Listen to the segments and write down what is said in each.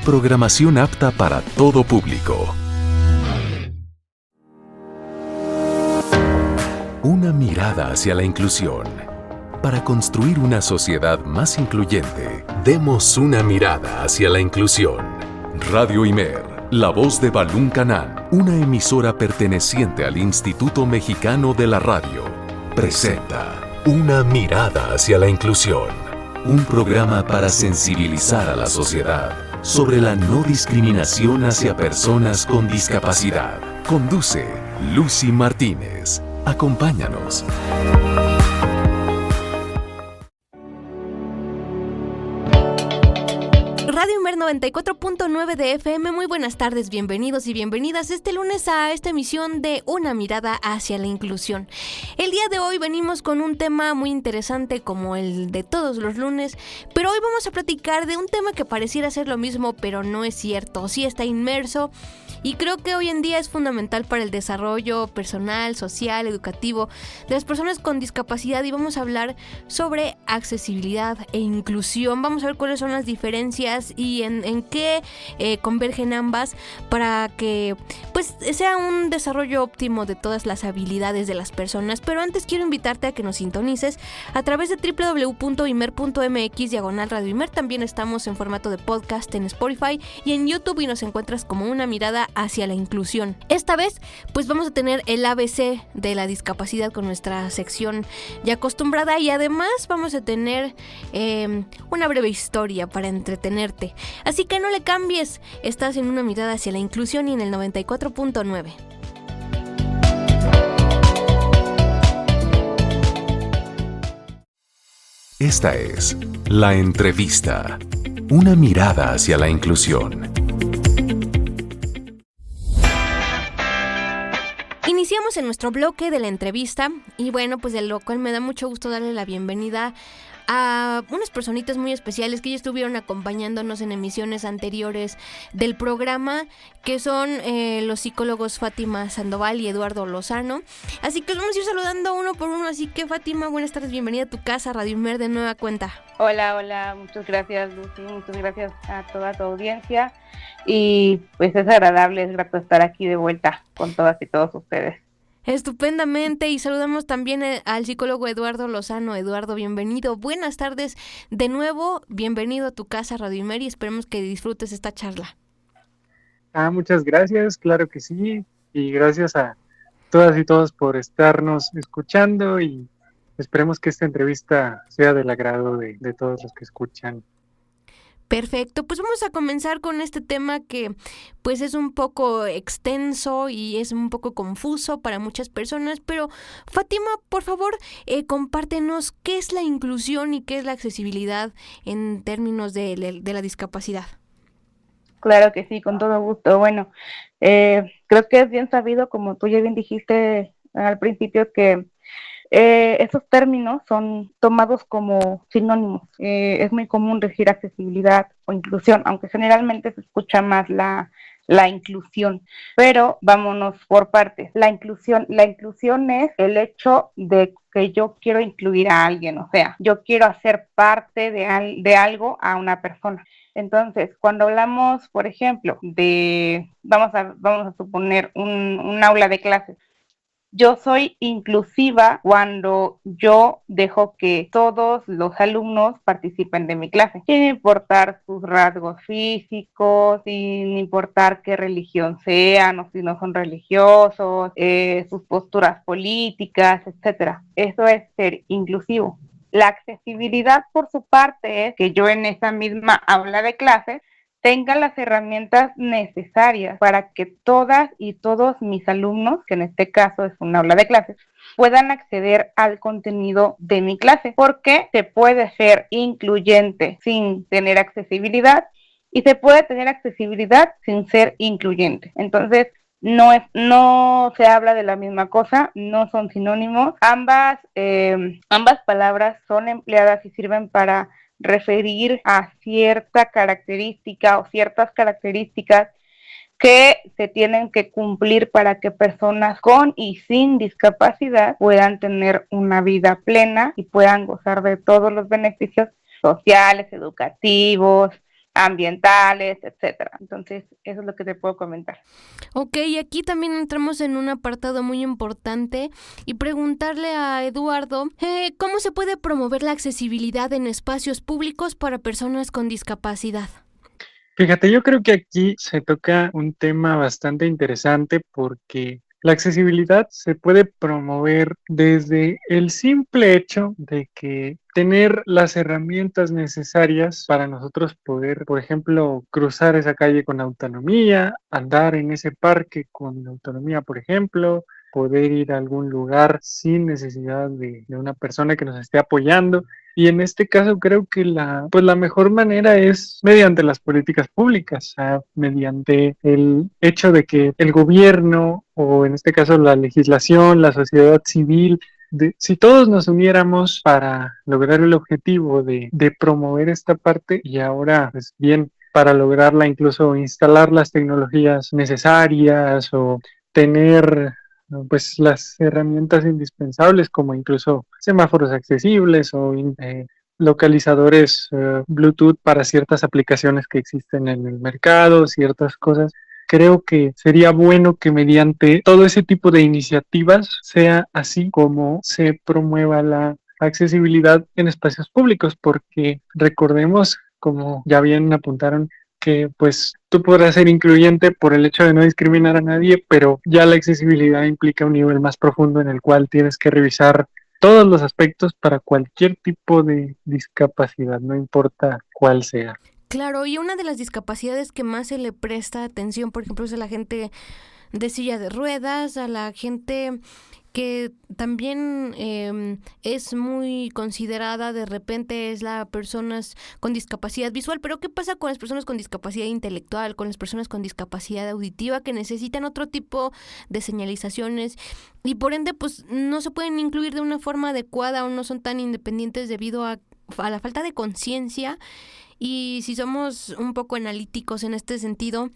Programación apta para todo público. Una mirada hacia la inclusión. Para construir una sociedad más incluyente, demos una mirada hacia la inclusión. Radio Imer, la voz de Balún Canán, una emisora perteneciente al Instituto Mexicano de la Radio, presenta Una mirada hacia la inclusión. Un programa para sensibilizar a la sociedad sobre la no discriminación hacia personas con discapacidad. Conduce Lucy Martínez. Acompáñanos. Radio Imer 94.9 de FM, muy buenas tardes, bienvenidos y bienvenidas este lunes a esta emisión de Una mirada hacia la inclusión. El día de hoy venimos con un tema muy interesante como el de todos los lunes, pero hoy vamos a platicar de un tema que pareciera ser lo mismo, pero no es cierto, sí está inmerso. Y creo que hoy en día es fundamental para el desarrollo personal, social, educativo de las personas con discapacidad, y vamos a hablar sobre accesibilidad e inclusión. Vamos a ver cuáles son las diferencias y en qué convergen ambas para que pues sea un desarrollo óptimo de todas las habilidades de las personas. Pero antes quiero invitarte a que nos sintonices a través de www.imer.mx/Radio Imer. También estamos en formato de podcast en Spotify y en YouTube, y nos encuentras como Una mirada hacia la inclusión. Esta vez pues vamos a tener el ABC de la discapacidad con nuestra sección ya acostumbrada, y además vamos a tener una breve historia para entretenerte. Así que no le cambies, estás en Una mirada hacia la inclusión y en el 94.9. Esta es La Entrevista. Una mirada hacia la inclusión. Iniciamos en nuestro bloque de la entrevista y bueno, pues de lo cual me da mucho gusto darle la bienvenida a unas personitas muy especiales que ya estuvieron acompañándonos en emisiones anteriores del programa, que son los psicólogos Fátima Sandoval y Eduardo Lozano. Así que los vamos a ir saludando uno por uno. Así que Fátima, buenas tardes, bienvenida a tu casa, Radio Imer de nueva cuenta. Hola, muchas gracias Lucy, muchas gracias a toda tu audiencia, y pues es agradable, es grato estar aquí de vuelta con todas y todos ustedes. Estupendamente, y saludamos también al psicólogo Eduardo Lozano. Eduardo, bienvenido, buenas tardes de nuevo, bienvenido a tu casa Radio Imer, y esperemos que disfrutes esta charla. Muchas gracias, claro que sí, y gracias a todas y todos por estarnos escuchando, y esperemos que esta entrevista sea del agrado de todos los que escuchan. Perfecto, pues vamos a comenzar con este tema que pues es un poco extenso y es un poco confuso para muchas personas, pero Fátima, por favor, compártenos qué es la inclusión y qué es la accesibilidad en términos de la discapacidad. Claro que sí, con todo gusto. Bueno, creo que es bien sabido, como tú ya bien dijiste al principio, que esos términos son tomados como sinónimos. Es muy común decir accesibilidad o inclusión, aunque generalmente se escucha más la inclusión, pero vámonos por partes. La inclusión es el hecho de que yo quiero incluir a alguien, o sea, yo quiero hacer parte de algo a una persona. Entonces, cuando hablamos, por ejemplo, vamos a suponer un aula de clases. Yo soy inclusiva cuando yo dejo que todos los alumnos participen de mi clase, sin importar sus rasgos físicos, sin importar qué religión sean o si no son religiosos, sus posturas políticas, etcétera. Eso es ser inclusivo. La accesibilidad, por su parte, es que yo en esa misma aula de clase tenga las herramientas necesarias para que todas y todos mis alumnos, que en este caso es un aula de clases, puedan acceder al contenido de mi clase, porque se puede ser incluyente sin tener accesibilidad y se puede tener accesibilidad sin ser incluyente. Entonces, no se habla de la misma cosa, no son sinónimos. Ambas palabras son empleadas y sirven para referir a cierta característica o ciertas características que se tienen que cumplir para que personas con y sin discapacidad puedan tener una vida plena y puedan gozar de todos los beneficios sociales, educativos, ambientales, etcétera. Entonces, eso es lo que te puedo comentar. Ok, aquí también entramos en un apartado muy importante y preguntarle a Eduardo, ¿cómo se puede promover la accesibilidad en espacios públicos para personas con discapacidad? Fíjate, yo creo que aquí se toca un tema bastante interesante porque la accesibilidad se puede promover desde el simple hecho de que tener las herramientas necesarias para nosotros poder, por ejemplo, cruzar esa calle con autonomía, andar en ese parque con autonomía, por ejemplo, poder ir a algún lugar sin necesidad de una persona que nos esté apoyando. Y en este caso creo que la mejor manera es mediante las políticas públicas, mediante el hecho de que el gobierno o en este caso la legislación, la sociedad civil, si todos nos uniéramos para lograr el objetivo de promover esta parte y ahora, pues bien, para lograrla incluso instalar las tecnologías necesarias o tener pues las herramientas indispensables como incluso semáforos accesibles o localizadores Bluetooth para ciertas aplicaciones que existen en el mercado, ciertas cosas. Creo que sería bueno que mediante todo ese tipo de iniciativas sea así como se promueva la accesibilidad en espacios públicos, porque recordemos, como ya bien apuntaron, que pues tú podrás ser incluyente por el hecho de no discriminar a nadie, pero ya la accesibilidad implica un nivel más profundo en el cual tienes que revisar todos los aspectos para cualquier tipo de discapacidad, no importa cuál sea. Claro, y una de las discapacidades que más se le presta atención, por ejemplo, es a la gente de silla de ruedas, a la gente que también es muy considerada, de repente es la personas con discapacidad visual, pero ¿qué pasa con las personas con discapacidad intelectual, con las personas con discapacidad auditiva que necesitan otro tipo de señalizaciones y por ende pues no se pueden incluir de una forma adecuada o no son tan independientes debido a la falta de conciencia? Y si somos un poco analíticos en este sentido,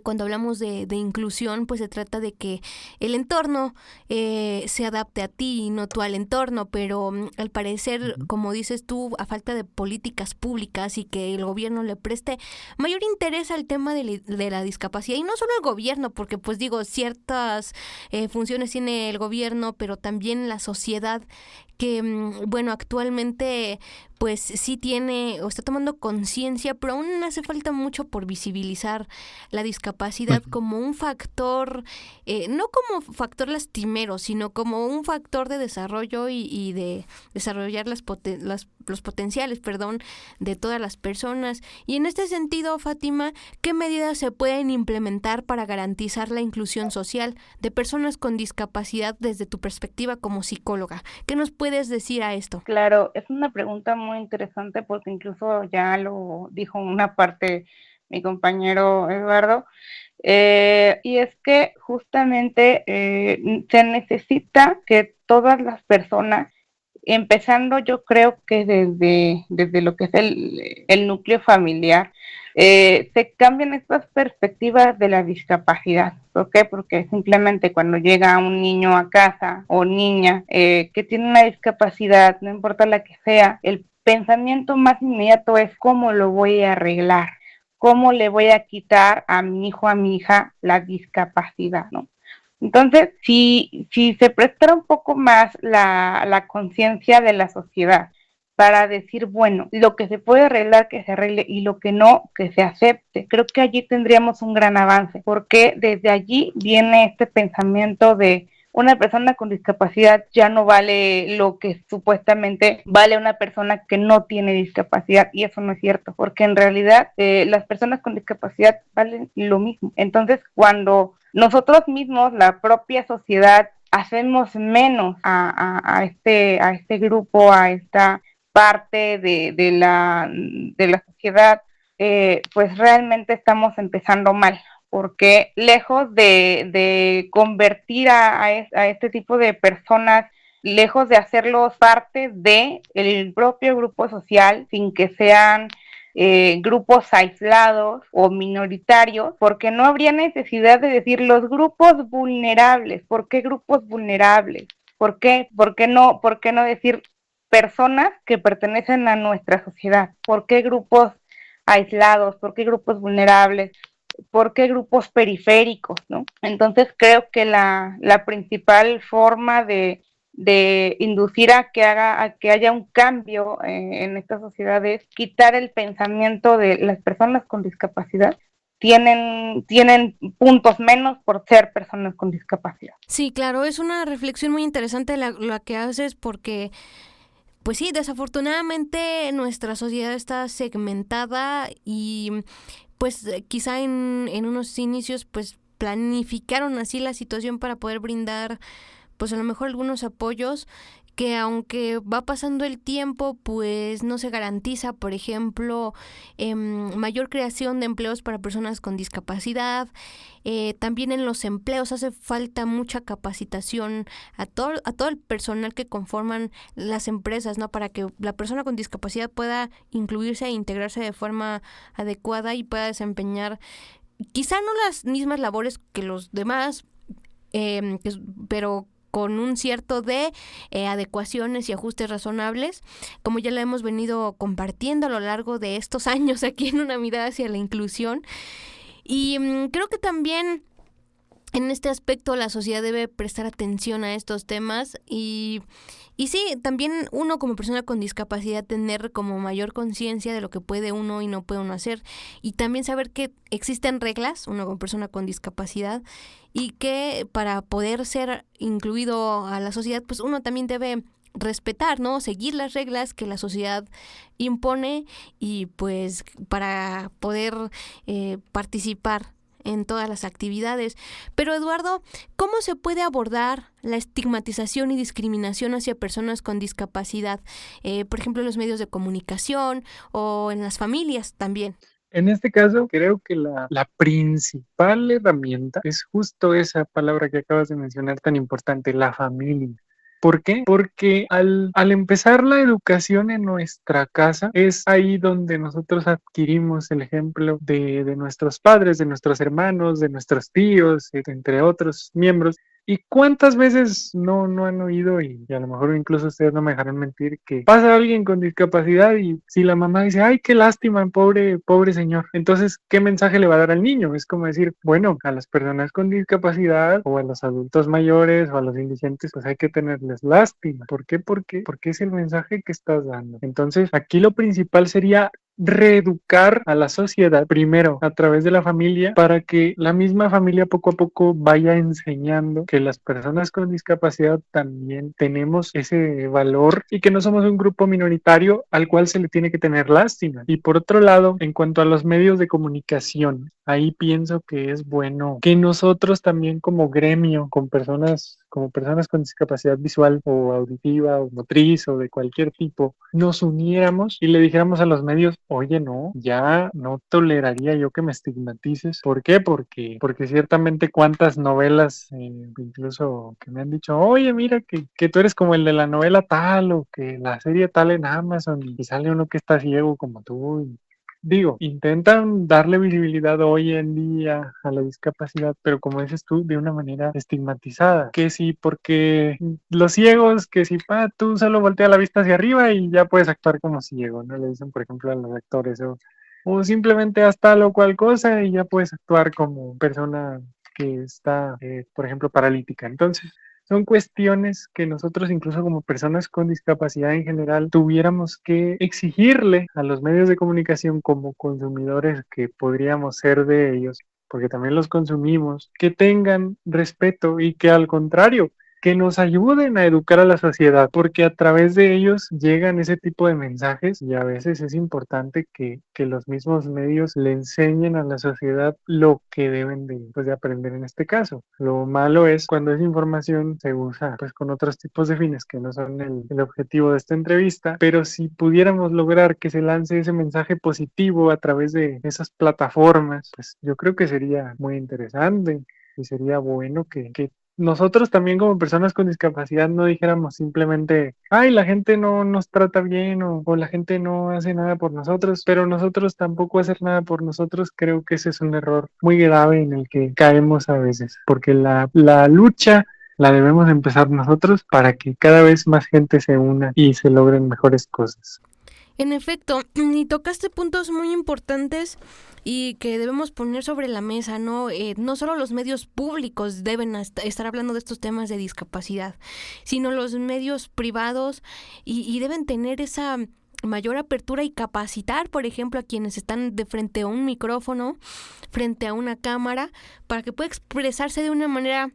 cuando hablamos de inclusión, pues se trata de que el entorno se adapte a ti y no tú al entorno, pero al parecer, como dices tú, a falta de políticas públicas y que el gobierno le preste mayor interés al tema de la discapacidad, y no solo el gobierno, porque pues digo, ciertas funciones tiene el gobierno, pero también la sociedad que, bueno, actualmente pues sí tiene o está tomando conciencia, pero aún hace falta mucho por visibilizar la discapacidad como un factor, no como factor lastimero, sino como un factor de desarrollo y de desarrollar los potenciales, de todas las personas. Y en este sentido, Fátima, ¿qué medidas se pueden implementar para garantizar la inclusión social de personas con discapacidad desde tu perspectiva como psicóloga? ¿Qué nos puedes decir a esto? Claro, es una pregunta muy interesante porque incluso ya lo dijo una parte mi compañero Eduardo, y es que justamente se necesita que todas las personas, empezando yo creo que desde lo que es el núcleo familiar, se cambian estas perspectivas de la discapacidad. ¿Por qué? Porque simplemente cuando llega un niño a casa o niña que tiene una discapacidad, no importa la que sea, el pensamiento más inmediato es cómo lo voy a arreglar, cómo le voy a quitar a mi hijo, a mi hija la discapacidad, ¿no? Entonces, si se prestara un poco más la conciencia de la sociedad para decir, bueno, lo que se puede arreglar, que se arregle, y lo que no, que se acepte, creo que allí tendríamos un gran avance, porque desde allí viene este pensamiento de una persona con discapacidad ya no vale lo que supuestamente vale una persona que no tiene discapacidad, y eso no es cierto, porque en realidad las personas con discapacidad valen lo mismo. Entonces, cuando nosotros mismos, la propia sociedad, hacemos menos a este grupo, a esta parte de la sociedad, pues realmente estamos empezando mal, porque lejos de convertir a este tipo de personas, lejos de hacerlos parte del propio grupo social, sin que sean grupos aislados o minoritarios, porque no habría necesidad de decir los grupos vulnerables. ¿Por qué grupos vulnerables? ¿Por qué no decir personas que pertenecen a nuestra sociedad? ¿Por qué grupos aislados, por qué grupos vulnerables, por qué grupos periféricos, ¿no? Entonces creo que la principal forma de inducir a que haya un cambio en esta sociedad es quitar el pensamiento de las personas con discapacidad tienen puntos menos por ser personas con discapacidad. Sí, claro, es una reflexión muy interesante la que haces porque, pues sí, desafortunadamente nuestra sociedad está segmentada y pues quizá en unos inicios pues planificaron así la situación para poder brindar pues a lo mejor algunos apoyos que aunque va pasando el tiempo, pues no se garantiza, por ejemplo, mayor creación de empleos para personas con discapacidad. También en los empleos hace falta mucha capacitación a todo el personal que conforman las empresas, ¿no? Para que la persona con discapacidad pueda incluirse e integrarse de forma adecuada y pueda desempeñar quizá no las mismas labores que los demás, pero con un cierto de adecuaciones y ajustes razonables, como ya lo hemos venido compartiendo a lo largo de estos años aquí en Una Mirada hacia la Inclusión. Y creo que también en este aspecto la sociedad debe prestar atención a estos temas y sí, también uno como persona con discapacidad tener como mayor conciencia de lo que puede uno y no puede uno hacer y también saber que existen reglas, uno como persona con discapacidad y que para poder ser incluido a la sociedad pues uno también debe respetar, ¿no? Seguir las reglas que la sociedad impone y pues para poder participar en todas las actividades. Pero Eduardo, ¿cómo se puede abordar la estigmatización y discriminación hacia personas con discapacidad? Por ejemplo, en los medios de comunicación o en las familias también. En este caso, creo que la principal herramienta es justo esa palabra que acabas de mencionar tan importante, la familia. ¿Por qué? Porque al empezar la educación en nuestra casa, es ahí donde nosotros adquirimos el ejemplo de nuestros padres, de nuestros hermanos, de nuestros tíos, entre otros miembros. ¿Y cuántas veces no han oído, y a lo mejor incluso ustedes no me dejarán mentir, que pasa alguien con discapacidad y si la mamá dice, ay, qué lástima, pobre señor? Entonces, ¿qué mensaje le va a dar al niño? Es como decir, bueno, a las personas con discapacidad o a los adultos mayores o a los indigentes, pues hay que tenerles lástima. ¿Por qué? Porque es el mensaje que estás dando. Entonces, aquí lo principal sería reeducar a la sociedad primero a través de la familia para que la misma familia poco a poco vaya enseñando que las personas con discapacidad también tenemos ese valor y que no somos un grupo minoritario al cual se le tiene que tener lástima. Y por otro lado, en cuanto a los medios de comunicación, ahí pienso que es bueno que nosotros también como gremio, como personas con discapacidad visual o auditiva o motriz o de cualquier tipo, nos uniéramos y le dijéramos a los medios, oye, no, ya no toleraría yo que me estigmatices. ¿Por qué? Porque ciertamente cuántas novelas, incluso que me han dicho, oye, mira que tú eres como el de la novela tal o que la serie tal en Amazon y sale uno que está ciego como tú. Digo, intentan darle visibilidad hoy en día a la discapacidad, pero como dices tú, de una manera estigmatizada. Que sí, porque los ciegos, que si tú solo voltea la vista hacia arriba y ya puedes actuar como ciego, ¿no? Le dicen, por ejemplo, a los actores, o simplemente haz tal o cual cosa y ya puedes actuar como persona que está, por ejemplo, paralítica. Entonces, son cuestiones que nosotros, incluso como personas con discapacidad en general, tuviéramos que exigirle a los medios de comunicación como consumidores que podríamos ser de ellos, porque también los consumimos, que tengan respeto y que al contrario, que nos ayuden a educar a la sociedad, porque a través de ellos llegan ese tipo de mensajes y a veces es importante que los mismos medios le enseñen a la sociedad lo que deben de aprender en este caso. Lo malo es cuando esa información se usa pues con otros tipos de fines que no son el objetivo de esta entrevista, pero si pudiéramos lograr que se lance ese mensaje positivo a través de esas plataformas, pues yo creo que sería muy interesante y sería bueno que nosotros también como personas con discapacidad no dijéramos simplemente, ay, la gente no nos trata bien o la gente no hace nada por nosotros, pero nosotros tampoco hacer nada por nosotros. Creo que ese es un error muy grave en el que caemos a veces, porque la lucha la debemos empezar nosotros para que cada vez más gente se una y se logren mejores cosas. En efecto, y tocaste puntos muy importantes y que debemos poner sobre la mesa, ¿no? No solo los medios públicos deben estar hablando de estos temas de discapacidad, sino los medios privados y deben tener esa mayor apertura y capacitar, por ejemplo, a quienes están de frente a un micrófono, frente a una cámara, para que pueda expresarse de una manera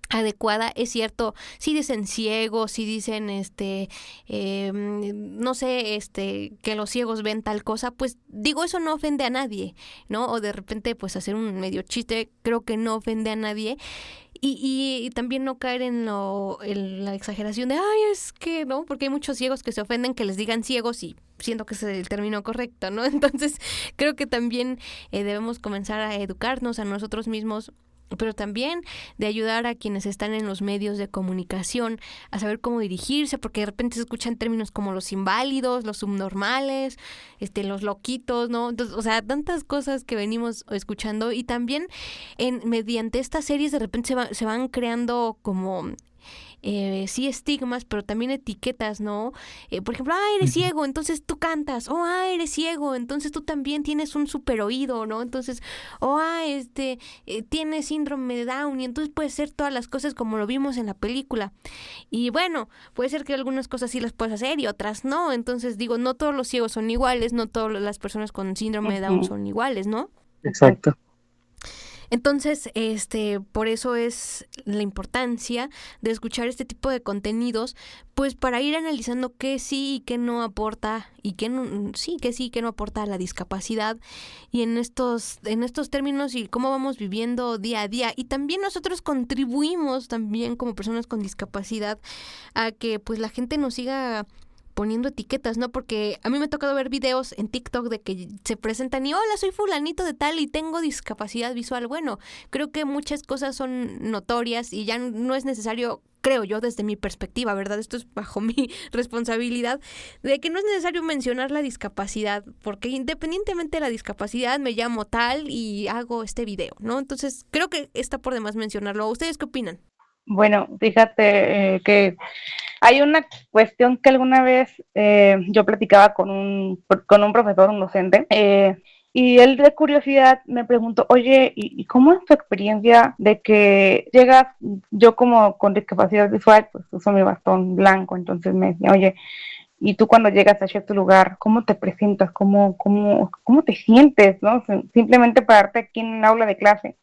adecuada. Es cierto, si dicen ciegos, si dicen no sé, que los ciegos ven tal cosa, pues digo, eso no ofende a nadie, ¿no? O de repente pues hacer un medio chiste, creo que no ofende a nadie. Y también no caer en la exageración de, ay, es que, ¿no? Porque hay muchos ciegos que se ofenden que les digan ciegos y siento que ese es el término correcto, ¿no? Entonces creo que también debemos comenzar a educarnos a nosotros mismos, pero también de ayudar a quienes están en los medios de comunicación a saber cómo dirigirse, porque de repente se escuchan términos como los inválidos, los subnormales, los loquitos, ¿no? Entonces, o sea, tantas cosas que venimos escuchando, y también mediante estas series de repente se van creando como sí estigmas, pero también etiquetas, ¿no? Por ejemplo, eres ciego, entonces tú cantas. Eres ciego, entonces tú también tienes un super oído, ¿no? Entonces, tienes síndrome de Down, y entonces puede ser todas las cosas como lo vimos en la película. Y bueno, puede ser que algunas cosas sí las puedes hacer y otras no. Entonces digo, no todos los ciegos son iguales, no todas las personas con síndrome de Down son iguales, ¿no? Exacto. Entonces, por eso es la importancia de escuchar este tipo de contenidos, pues para ir analizando qué sí y qué no aporta, y qué sí y qué no aporta a la discapacidad, y en estos términos, y cómo vamos viviendo día a día. Y también nosotros contribuimos también como personas con discapacidad a que pues la gente nos siga poniendo etiquetas, ¿no? Porque a mí me ha tocado ver videos en TikTok de que se presentan y hola, soy fulanito de tal y tengo discapacidad visual. Bueno, creo que muchas cosas son notorias y ya no es necesario, creo yo, desde mi perspectiva, ¿verdad? Esto es bajo mi responsabilidad, de que no es necesario mencionar la discapacidad, porque independientemente de la discapacidad me llamo tal y hago este video, ¿no? Entonces, creo que está por demás mencionarlo. ¿Ustedes qué opinan? Bueno, fíjate que hay una cuestión que alguna vez yo platicaba con un profesor, un docente, y él de curiosidad me preguntó, oye, ¿y cómo es tu experiencia de que llegas, yo como con discapacidad visual, pues uso mi bastón blanco, entonces me decía, oye, y tú cuando llegas a cierto lugar, ¿cómo te presentas? ¿Cómo te sientes? ¿No? Simplemente pararte aquí en el aula de clase.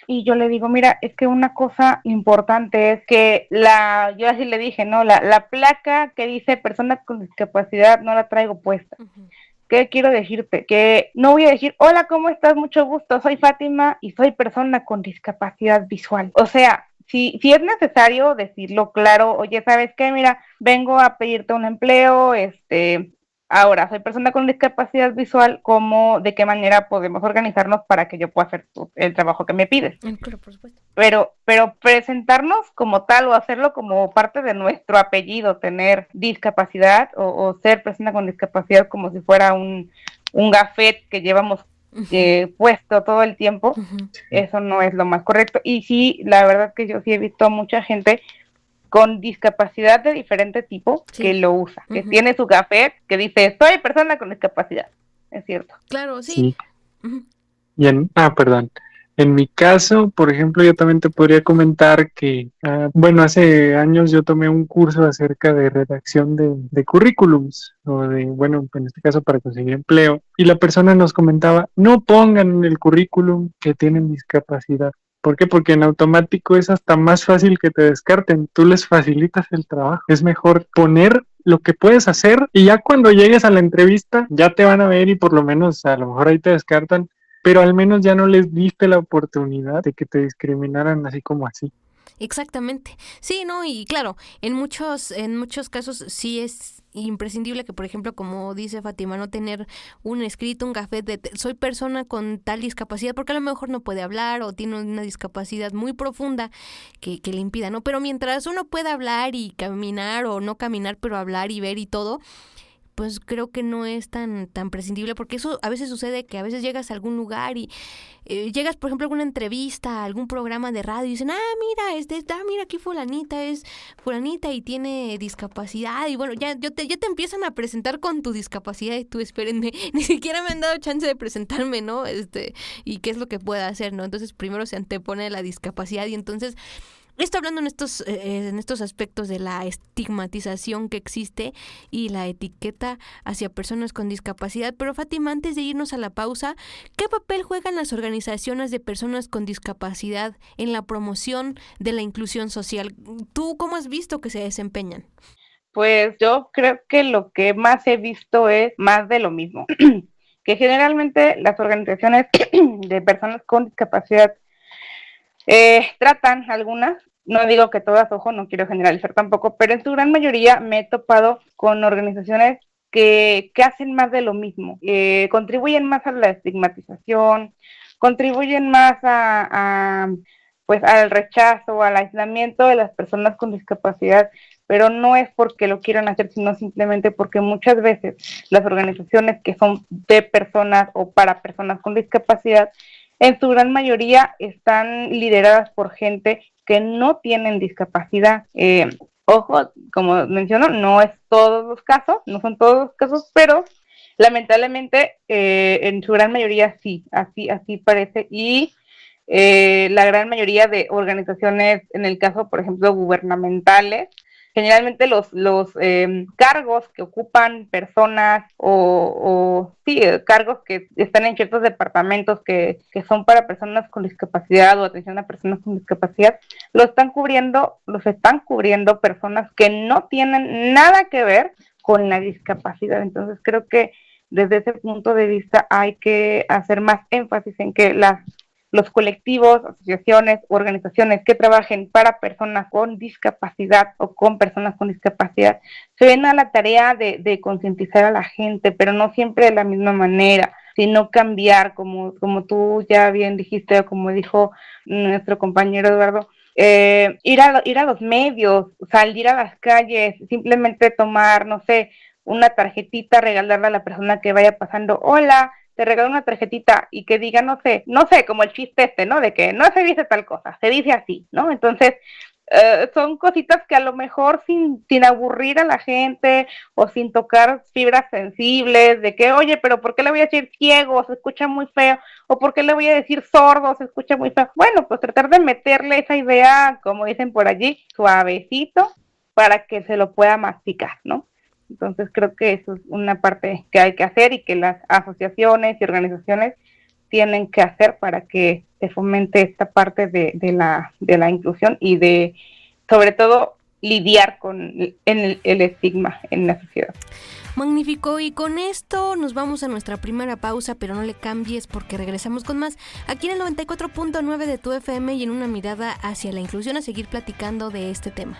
Y yo le digo, mira, es que una cosa importante es que yo así le dije, ¿no? La placa que dice persona con discapacidad no la traigo puesta. Uh-huh. ¿Qué quiero decirte? Que no voy a decir, hola, ¿cómo estás? Mucho gusto, soy Fátima y soy persona con discapacidad visual. O sea, si es necesario decirlo claro, oye, ¿sabes qué? Mira, vengo a pedirte un empleo, ahora, soy persona con discapacidad visual, ¿de qué manera podemos organizarnos para que yo pueda hacer el trabajo que me pides? Claro, por supuesto. Pero presentarnos como tal o hacerlo como parte de nuestro apellido, tener discapacidad o ser persona con discapacidad como si fuera un gafet que llevamos puesto todo el tiempo, eso no es lo más correcto. Y sí, la verdad que yo sí he visto a mucha gente con discapacidad de diferente tipo que lo usa, que tiene su gafet que dice, soy persona con discapacidad. Es cierto. Claro, sí. Y perdón. En mi caso, por ejemplo, yo también te podría comentar que, hace años yo tomé un curso acerca de redacción de currículums, en este caso para conseguir empleo, y la persona nos comentaba, no pongan en el currículum que tienen discapacidad. ¿Por qué? Porque en automático es hasta más fácil que te descarten. Tú les facilitas el trabajo. Es mejor poner lo que puedes hacer y ya cuando llegues a la entrevista ya te van a ver y por lo menos a lo mejor ahí te descartan, pero al menos ya no les diste la oportunidad de que te discriminaran así como así. Exactamente. Sí, ¿no? Y claro, en muchos casos sí es imprescindible que, por ejemplo, como dice Fátima, no tener un escrito, un gafet de soy persona con tal discapacidad, porque a lo mejor no puede hablar o tiene una discapacidad muy profunda que le impida, ¿no? Pero mientras uno pueda hablar y caminar o no caminar, pero hablar y ver y todo, pues creo que no es tan prescindible, porque eso a veces sucede, que a veces llegas a algún lugar y llegas, por ejemplo, a alguna entrevista, a algún programa de radio y dicen, mira, aquí fulanita es fulanita y tiene discapacidad, y bueno, ya te empiezan a presentar con tu discapacidad y tú, espérenme, ni siquiera me han dado chance de presentarme, ¿no? Y qué es lo que pueda hacer, ¿no? Entonces primero se antepone la discapacidad, y entonces esto hablando en estos aspectos de la estigmatización que existe y la etiqueta hacia personas con discapacidad. Pero Fátima, antes de irnos a la pausa, ¿qué papel juegan las organizaciones de personas con discapacidad en la promoción de la inclusión social? ¿Tú cómo has visto que se desempeñan? Pues yo creo que lo que más he visto es más de lo mismo, que generalmente las organizaciones de personas con discapacidad tratan algunas, no digo que todas, ojo, no quiero generalizar tampoco, pero en su gran mayoría me he topado con organizaciones que hacen más de lo mismo, contribuyen más a la estigmatización, contribuyen más pues al rechazo, al aislamiento de las personas con discapacidad, pero no es porque lo quieran hacer, sino simplemente porque muchas veces las organizaciones que son de personas o para personas con discapacidad, en su gran mayoría están lideradas por gente que no tienen discapacidad. Ojo, como menciono, no es todos los casos, no son todos los casos, pero lamentablemente en su gran mayoría sí, así parece. Y la gran mayoría de organizaciones, en el caso, por ejemplo, gubernamentales, generalmente los cargos que ocupan personas cargos que están en ciertos departamentos que son para personas con discapacidad o atención a personas con discapacidad, los están cubriendo personas que no tienen nada que ver con la discapacidad. Entonces creo que desde ese punto de vista hay que hacer más énfasis en que los colectivos, asociaciones, organizaciones que trabajen para personas con discapacidad o con personas con discapacidad se ven a la tarea de concientizar a la gente, pero no siempre de la misma manera, sino cambiar, como tú ya bien dijiste, o como dijo nuestro compañero Eduardo, ir a los medios, salir a las calles, simplemente tomar, no sé, una tarjetita, regalarla a la persona que vaya pasando, hola, te regalo una tarjetita, y que diga, no sé, como el chiste ¿no? De que no se dice tal cosa, se dice así, ¿no? Entonces, son cositas que a lo mejor sin aburrir a la gente o sin tocar fibras sensibles, de que, oye, pero ¿por qué le voy a decir ciego? Se escucha muy feo. ¿O por qué le voy a decir sordo? Se escucha muy feo. Bueno, pues tratar de meterle esa idea, como dicen por allí, suavecito, para que se lo pueda masticar, ¿no? Entonces creo que eso es una parte que hay que hacer y que las asociaciones y organizaciones tienen que hacer para que se fomente esta parte de la inclusión y de, sobre todo, lidiar con el estigma en la sociedad. Magnífico, y con esto nos vamos a nuestra primera pausa, pero no le cambies porque regresamos con más aquí en el 94.9 de tu FM y en una mirada hacia la inclusión, a seguir platicando de este tema.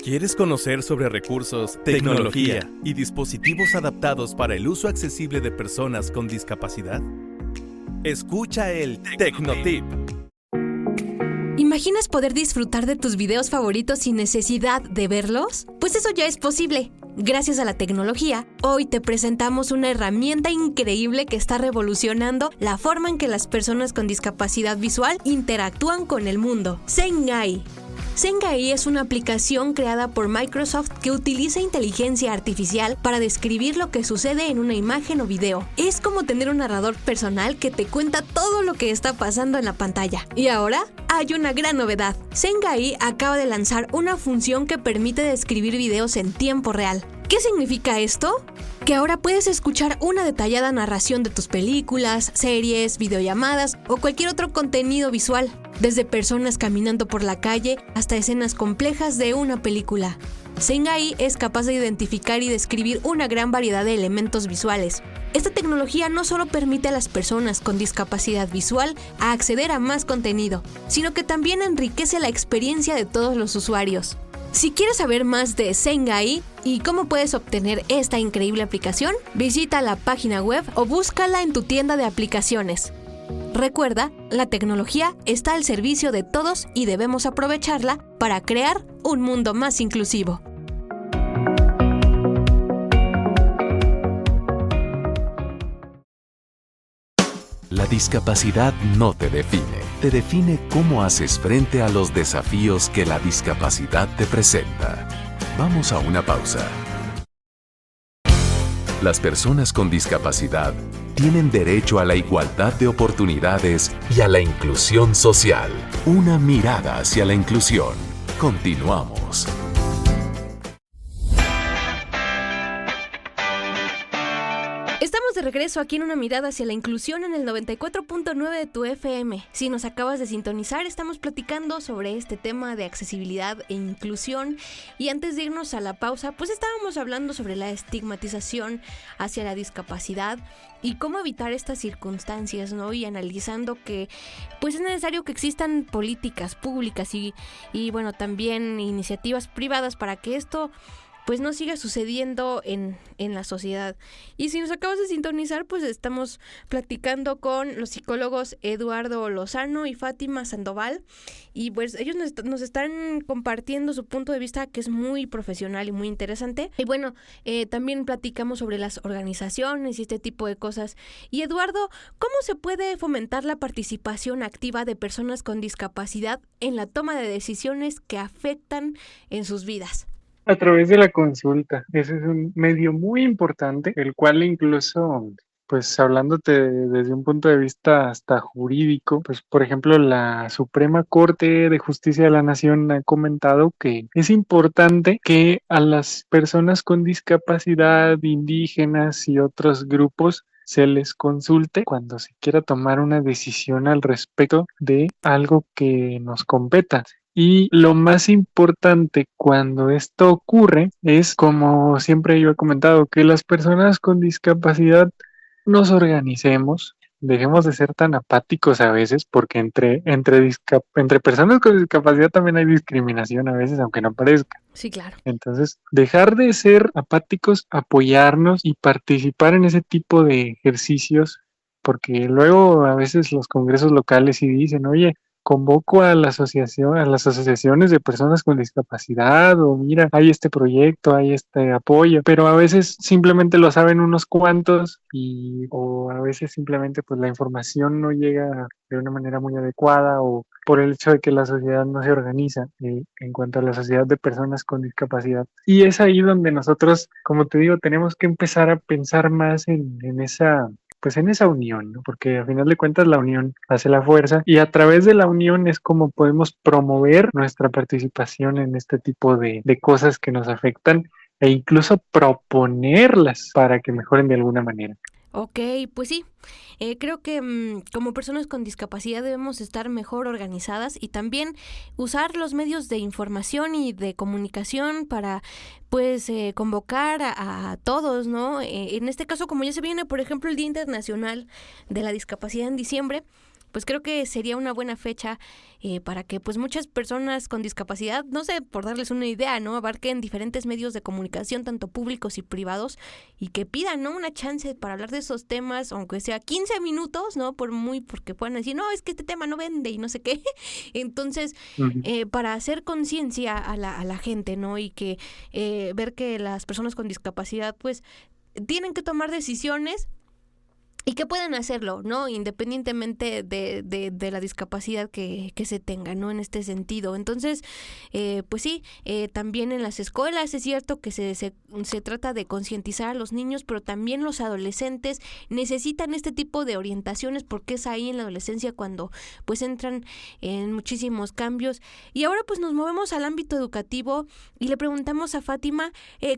¿Quieres conocer sobre recursos, tecnología y dispositivos adaptados para el uso accesible de personas con discapacidad? Escucha el Tecnotip. ¿Imaginas poder disfrutar de tus videos favoritos sin necesidad de verlos? Pues eso ya es posible. Gracias a la tecnología, hoy te presentamos una herramienta increíble que está revolucionando la forma en que las personas con discapacidad visual interactúan con el mundo. Zengai. Zengai es una aplicación creada por Microsoft que utiliza inteligencia artificial para describir lo que sucede en una imagen o video. Es como tener un narrador personal que te cuenta todo lo que está pasando en la pantalla. Y ahora hay una gran novedad. Zengai acaba de lanzar una función que permite describir videos en tiempo real. ¿Qué significa esto? Que ahora puedes escuchar una detallada narración de tus películas, series, videollamadas o cualquier otro contenido visual, desde personas caminando por la calle hasta escenas complejas de una película. Zengai es capaz de identificar y describir una gran variedad de elementos visuales. Esta tecnología no solo permite a las personas con discapacidad visual a acceder a más contenido, sino que también enriquece la experiencia de todos los usuarios. Si quieres saber más de Zengai y cómo puedes obtener esta increíble aplicación, visita la página web o búscala en tu tienda de aplicaciones. Recuerda, la tecnología está al servicio de todos y debemos aprovecharla para crear un mundo más inclusivo. La discapacidad no te define cómo haces frente a los desafíos que la discapacidad te presenta. Vamos a una pausa. Las personas con discapacidad tienen derecho a la igualdad de oportunidades y a la inclusión social. Una mirada hacia la inclusión. Continuamos. Estamos de regreso aquí en Una Mirada hacia la Inclusión en el 94.9 de tu FM. Si nos acabas de sintonizar, estamos platicando sobre este tema de accesibilidad e inclusión. Y antes de irnos a la pausa, pues estábamos hablando sobre la estigmatización hacia la discapacidad y cómo evitar estas circunstancias, ¿no? Y analizando que pues es necesario que existan políticas públicas y bueno, también iniciativas privadas para que esto pues no siga sucediendo en la sociedad. Y si nos acabas de sintonizar, pues estamos platicando con los psicólogos Eduardo Lozano y Fátima Sandoval, y pues ellos nos están compartiendo su punto de vista, que es muy profesional y muy interesante. Y bueno, también platicamos sobre las organizaciones y este tipo de cosas. Y Eduardo, ¿cómo se puede fomentar la participación activa de personas con discapacidad en la toma de decisiones que afectan en sus vidas? A través de la consulta. Ese es un medio muy importante, el cual incluso, pues hablándote desde un punto de vista hasta jurídico, pues por ejemplo la Suprema Corte de Justicia de la Nación ha comentado que es importante que a las personas con discapacidad, indígenas y otros grupos se les consulte cuando se quiera tomar una decisión al respecto de algo que nos competa. Y lo más importante cuando esto ocurre es, como siempre yo he comentado, que las personas con discapacidad nos organicemos, dejemos de ser tan apáticos a veces, porque entre personas con discapacidad también hay discriminación a veces, aunque no parezca. Sí, claro. Entonces, dejar de ser apáticos, apoyarnos y participar en ese tipo de ejercicios, porque luego a veces los congresos locales sí dicen, oye, convoco a la asociación, a las asociaciones de personas con discapacidad, o mira, hay este proyecto, hay este apoyo, pero a veces simplemente lo saben unos cuantos o a veces simplemente pues la información no llega de una manera muy adecuada, o por el hecho de que la sociedad no se organiza en cuanto a la sociedad de personas con discapacidad. Y es ahí donde nosotros, como te digo, tenemos que empezar a pensar más en esa unión, ¿no? Porque a final de cuentas la unión hace la fuerza, y a través de la unión es como podemos promover nuestra participación en este tipo de cosas que nos afectan, e incluso proponerlas para que mejoren de alguna manera. Ok, pues sí, creo que como personas con discapacidad debemos estar mejor organizadas y también usar los medios de información y de comunicación para pues convocar a todos, ¿no? En este caso, como ya se viene, por ejemplo, el Día Internacional de la Discapacidad en diciembre, pues creo que sería una buena fecha para que pues muchas personas con discapacidad, no sé, por darles una idea, ¿no? Abarquen diferentes medios de comunicación, tanto públicos y privados, y que pidan, ¿no? Una chance para hablar de esos temas, aunque sea 15 minutos, ¿no? Porque puedan decir, no, es que este tema no vende y no sé qué. Entonces, para hacer conciencia a la gente, ¿no? Y que ver que las personas con discapacidad, pues, tienen que tomar decisiones y que pueden hacerlo, ¿no? Independientemente de la discapacidad que se tenga, ¿no? En este sentido. Entonces, pues sí, también en las escuelas es cierto que se trata de concientizar a los niños, pero también los adolescentes necesitan este tipo de orientaciones, porque es ahí en la adolescencia cuando pues entran en muchísimos cambios. Y ahora pues nos movemos al ámbito educativo y le preguntamos a Fátima,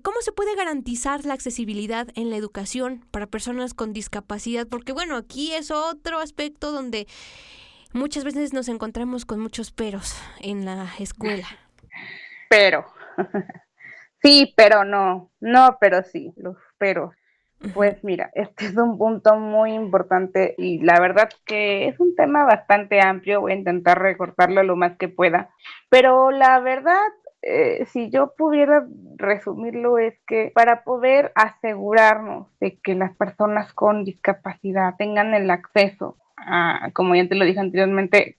¿cómo se puede garantizar la accesibilidad en la educación para personas con discapacidad? Porque bueno, aquí es otro aspecto donde muchas veces nos encontramos con muchos peros en la escuela. Pero, sí, pero no, pero sí, los peros. Pues mira, este es un punto muy importante y la verdad que es un tema bastante amplio, voy a intentar recortarlo lo más que pueda, pero la verdad, si yo pudiera resumirlo, es que para poder asegurarnos de que las personas con discapacidad tengan el acceso como ya te lo dije anteriormente,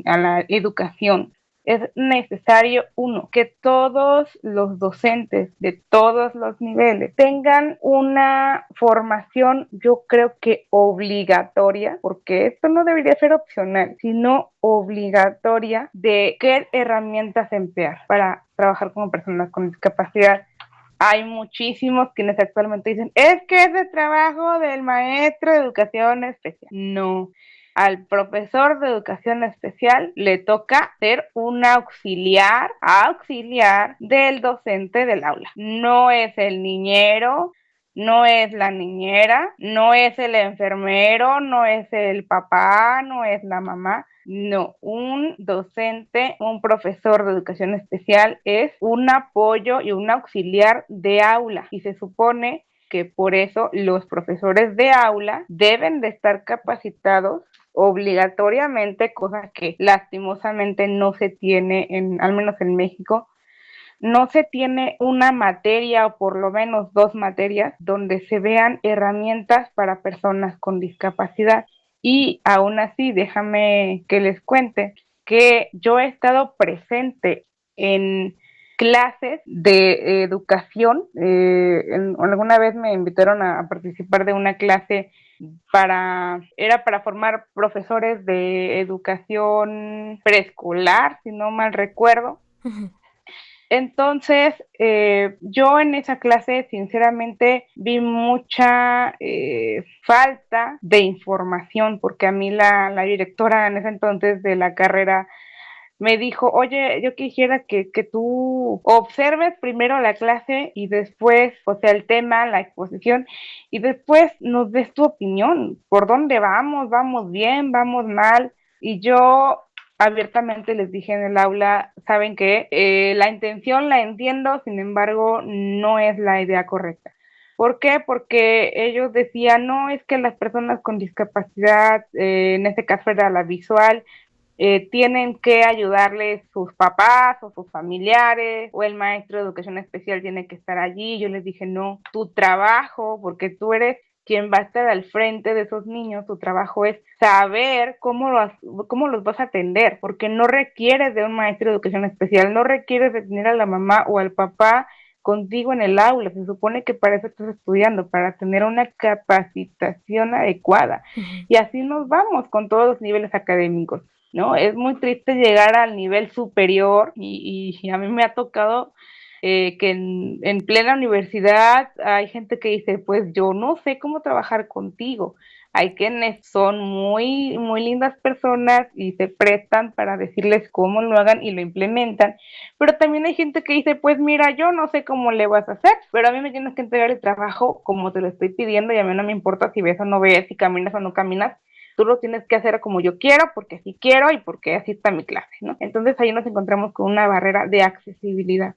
a la educación. Es necesario, uno, que todos los docentes de todos los niveles tengan una formación, yo creo que obligatoria, porque esto no debería ser opcional, sino obligatoria, de qué herramientas emplear para trabajar con personas con discapacidad. Hay muchísimos quienes actualmente dicen, es que es el trabajo del maestro de educación especial. No, al profesor de educación especial le toca ser un auxiliar del docente del aula. No es el niñero, no es la niñera, no es el enfermero, no es el papá, no es la mamá. No, un docente, un profesor de educación especial es un apoyo y un auxiliar de aula, y se supone que por eso los profesores de aula deben de estar capacitados obligatoriamente, cosa que lastimosamente no se tiene, al menos en México. No se tiene una materia o por lo menos 2 materias donde se vean herramientas para personas con discapacidad. Y aún así, déjame que les cuente que yo he estado presente en clases de educación. Alguna vez me invitaron a participar de una clase era para formar profesores de educación preescolar, si no mal recuerdo. Uh-huh. Entonces, yo en esa clase sinceramente vi mucha falta de información, porque a mí la directora en ese entonces de la carrera me dijo, oye, yo quisiera que tú observes primero la clase y después, o sea, el tema, la exposición, y después nos des tu opinión, por dónde vamos bien, vamos mal. Y yo abiertamente les dije en el aula, ¿saben qué? La intención la entiendo, sin embargo, no es la idea correcta. ¿Por qué? Porque ellos decían, no, es que las personas con discapacidad, en este caso era la visual, tienen que ayudarles sus papás o sus familiares, o el maestro de educación especial tiene que estar allí. Yo les dije, no, tu trabajo, porque tú eres quien va a estar al frente de esos niños, tu trabajo es saber cómo los vas a atender, porque no requieres de un maestro de educación especial, no requieres de tener a la mamá o al papá contigo en el aula. Se supone que para eso estás estudiando, para tener una capacitación adecuada. Uh-huh. Y así nos vamos con todos los niveles académicos, ¿no? Es muy triste llegar al nivel superior y a mí me ha tocado que en plena universidad hay gente que dice, pues yo no sé cómo trabajar contigo. Hay quienes son muy, muy lindas personas y se prestan para decirles cómo lo hagan y lo implementan, pero también hay gente que dice, pues mira, yo no sé cómo le vas a hacer, pero a mí me tienes que entregar el trabajo como te lo estoy pidiendo y a mí no me importa si ves o no ves, si caminas o no caminas. Tú lo tienes que hacer como yo quiero, porque así quiero y porque así está mi clase, ¿no? Entonces ahí nos encontramos con una barrera de accesibilidad.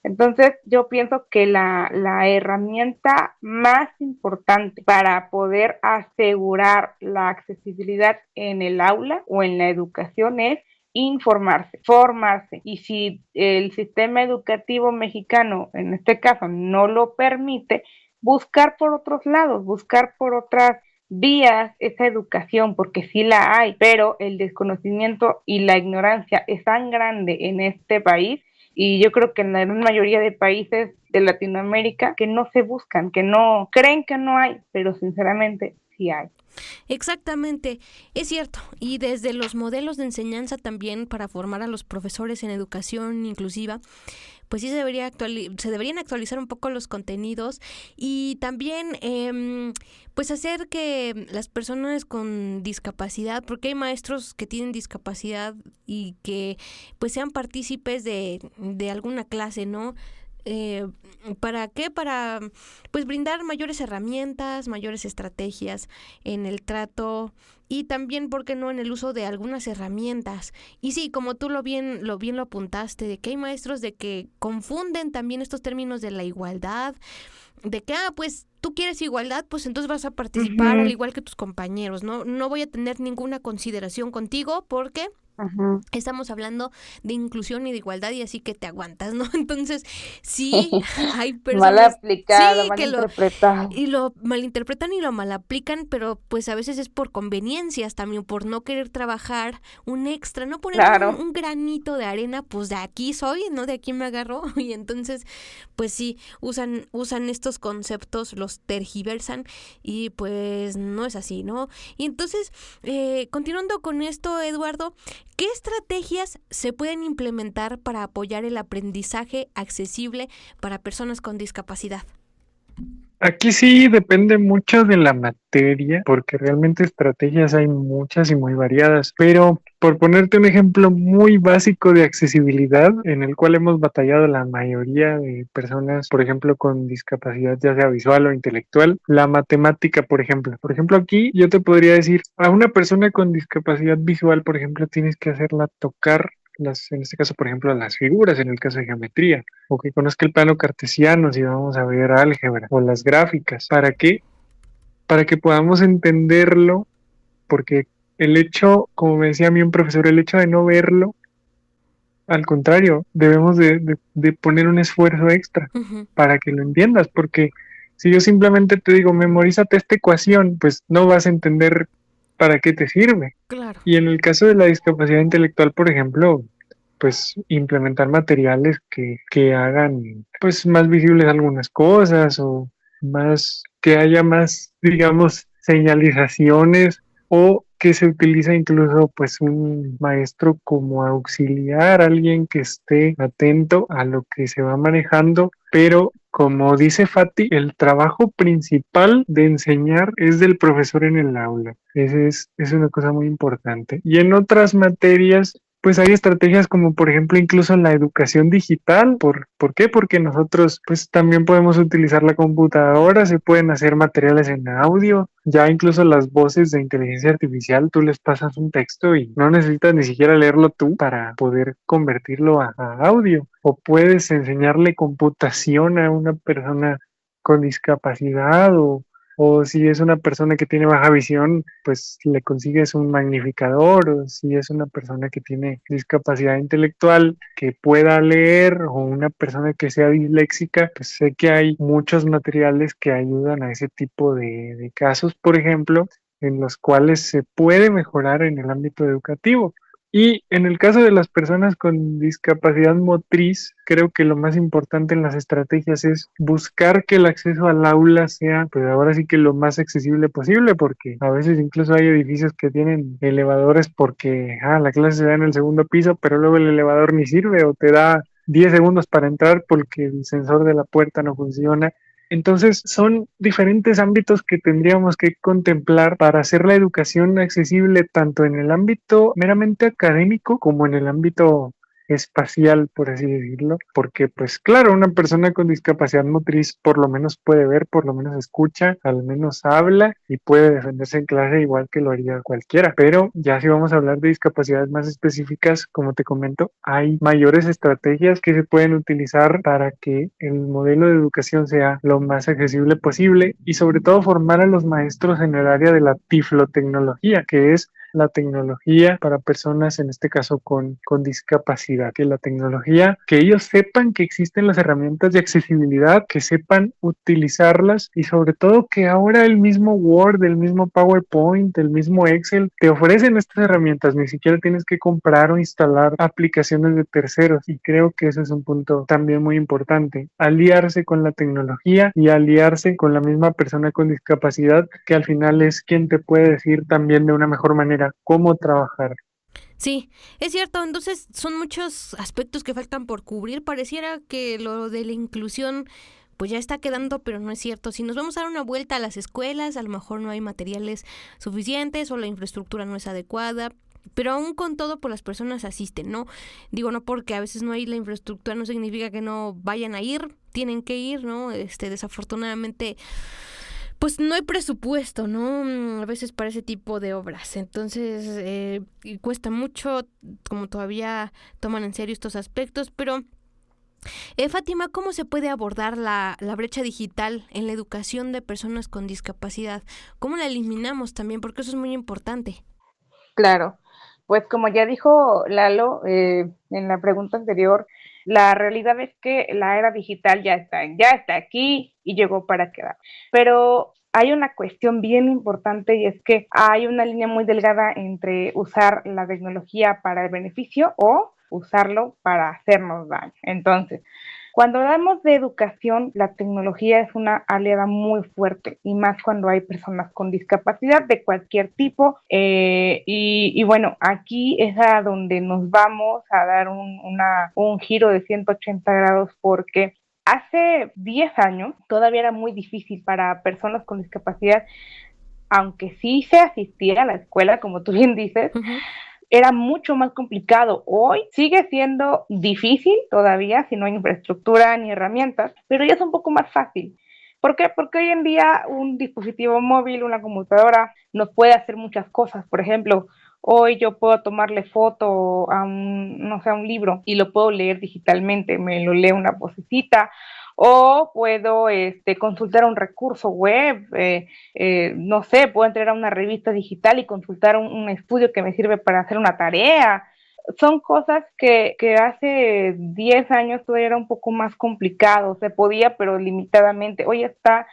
Entonces yo pienso que la herramienta más importante para poder asegurar la accesibilidad en el aula o en la educación es informarse, formarse. Y si el sistema educativo mexicano, en este caso, no lo permite, buscar por otros lados, buscar por otras vías esa educación, porque sí la hay, pero el desconocimiento y la ignorancia es tan grande en este país, y yo creo que en la gran mayoría de países de Latinoamérica, que no se buscan, que no creen que no hay, pero sinceramente sí hay. Exactamente, es cierto, y desde los modelos de enseñanza también para formar a los profesores en educación inclusiva, pues sí se deberían actualizar un poco los contenidos y también pues hacer que las personas con discapacidad, porque hay maestros que tienen discapacidad y que pues sean partícipes de alguna clase, ¿no? ¿Para qué? Para pues brindar mayores herramientas, mayores estrategias en el trato y también, ¿por qué no?, en el uso de algunas herramientas. Y sí, como tú lo bien lo apuntaste, de que hay maestros de que confunden también estos términos de la igualdad, de que, pues tú quieres igualdad, pues entonces vas a participar al igual que tus compañeros, ¿no? No voy a tener ninguna consideración contigo porque Ujú. Estamos hablando de inclusión y de igualdad y así que te aguantas, ¿no? Entonces, sí, hay Mal personas, sí, aplicado, mal que interpretado. lo malinterpretan y lo malaplican, pero pues a veces es por conveniencias también, por no querer trabajar un extra, no poner Claro. un granito de arena, pues de aquí soy, ¿no? De aquí me agarro. Y entonces, pues sí, usan estos conceptos, los tergiversan y pues no es así, ¿no? Y entonces, continuando con esto, Eduardo, ¿qué estrategias se pueden implementar para apoyar el aprendizaje accesible para personas con discapacidad? Aquí sí depende mucho de la materia, porque realmente estrategias hay muchas y muy variadas, pero por ponerte un ejemplo muy básico de accesibilidad, en el cual hemos batallado la mayoría de personas, por ejemplo, con discapacidad ya sea visual o intelectual, la matemática, por ejemplo. Por ejemplo, aquí yo te podría decir, a una persona con discapacidad visual, por ejemplo, tienes que hacerla tocar en este caso, por ejemplo, las figuras, en el caso de geometría, o que conozca el plano cartesiano si vamos a ver álgebra, o las gráficas. ¿Para qué? Para que podamos entenderlo, porque el hecho, como me decía a mí un profesor, el hecho de no verlo, al contrario, debemos de poner un esfuerzo extra Ujú, para que lo entiendas, porque si yo simplemente te digo, memorízate esta ecuación, pues no vas a entender para qué te sirve. claro. Y en el caso de la discapacidad intelectual, por ejemplo, pues implementar materiales que hagan pues más visibles algunas cosas o más que haya más, digamos, señalizaciones o que se utiliza incluso pues un maestro como auxiliar, alguien que esté atento a lo que se va manejando, pero como dice Fati, el trabajo principal de enseñar es del profesor en el aula. Es una cosa muy importante. Y en otras materias, pues hay estrategias como por ejemplo incluso la educación digital. ¿Por qué? Porque nosotros pues también podemos utilizar la computadora, se pueden hacer materiales en audio, ya incluso las voces de inteligencia artificial, tú les pasas un texto y no necesitas ni siquiera leerlo tú para poder convertirlo a audio. O puedes enseñarle computación a una persona con discapacidad o si es una persona que tiene baja visión, pues le consigues un magnificador, o si es una persona que tiene discapacidad intelectual que pueda leer, o una persona que sea disléxica, pues sé que hay muchos materiales que ayudan a ese tipo de casos, por ejemplo, en los cuales se puede mejorar en el ámbito educativo. Y en el caso de las personas con discapacidad motriz, creo que lo más importante en las estrategias es buscar que el acceso al aula sea, pues ahora sí que lo más accesible posible, porque a veces incluso hay edificios que tienen elevadores porque la clase se da en el segundo piso, pero luego el elevador ni sirve o te da 10 segundos para entrar porque el sensor de la puerta no funciona. Entonces, son diferentes ámbitos que tendríamos que contemplar para hacer la educación accesible tanto en el ámbito meramente académico como en el ámbito espacial, por así decirlo, porque pues claro, una persona con discapacidad motriz por lo menos puede ver, por lo menos escucha, al menos habla y puede defenderse en clase igual que lo haría cualquiera, pero ya si vamos a hablar de discapacidades más específicas, como te comento, hay mayores estrategias que se pueden utilizar para que el modelo de educación sea lo más accesible posible y sobre todo formar a los maestros en el área de la tiflotecnología, que es la tecnología para personas, en este caso con discapacidad, que la tecnología, que ellos sepan que existen las herramientas de accesibilidad, que sepan utilizarlas y sobre todo que ahora el mismo Word, el mismo PowerPoint, el mismo Excel te ofrecen estas herramientas, ni siquiera tienes que comprar o instalar aplicaciones de terceros y creo que eso es un punto también muy importante, aliarse con la tecnología y aliarse con la misma persona con discapacidad que al final es quien te puede decir también de una mejor manera cómo trabajar. Sí, es cierto, entonces son muchos aspectos que faltan por cubrir. Pareciera que lo de la inclusión pues ya está quedando, pero no es cierto. Si nos vamos a dar una vuelta a las escuelas, a lo mejor no hay materiales suficientes o la infraestructura no es adecuada. Pero aún con todo, pues las personas asisten, ¿no? Digo, no porque a veces no hay la infraestructura, no significa que no vayan a ir, tienen que ir, ¿no? Desafortunadamente, pues no hay presupuesto, ¿no? A veces para ese tipo de obras. Entonces, y cuesta mucho, como todavía toman en serio estos aspectos, pero Fátima, ¿cómo se puede abordar la brecha digital en la educación de personas con discapacidad? ¿Cómo la eliminamos también? Porque eso es muy importante. Claro. Pues como ya dijo Lalo en la pregunta anterior, la realidad es que la era digital ya está aquí y llegó para quedar. Pero hay una cuestión bien importante y es que hay una línea muy delgada entre usar la tecnología para el beneficio o usarlo para hacernos daño. Entonces, cuando hablamos de educación, la tecnología es una aliada muy fuerte y más cuando hay personas con discapacidad de cualquier tipo. Y bueno, aquí es a donde nos vamos a dar un giro de 180 grados porque hace 10 años todavía era muy difícil para personas con discapacidad, aunque sí se asistiera a la escuela, como tú bien dices, Uh-huh. era mucho más complicado. Hoy sigue siendo difícil todavía si no hay infraestructura ni herramientas, pero ya es un poco más fácil. ¿Por qué? Porque hoy en día un dispositivo móvil, una computadora, nos puede hacer muchas cosas. Por ejemplo, hoy yo puedo tomarle foto a no sé, a un libro y lo puedo leer digitalmente, me lo lee una vocecita, o puedo consultar un recurso web, no sé, puedo entrar a una revista digital y consultar un estudio que me sirve para hacer una tarea. Son cosas que hace 10 años todavía era un poco más complicado, se podía, pero limitadamente. Hoy está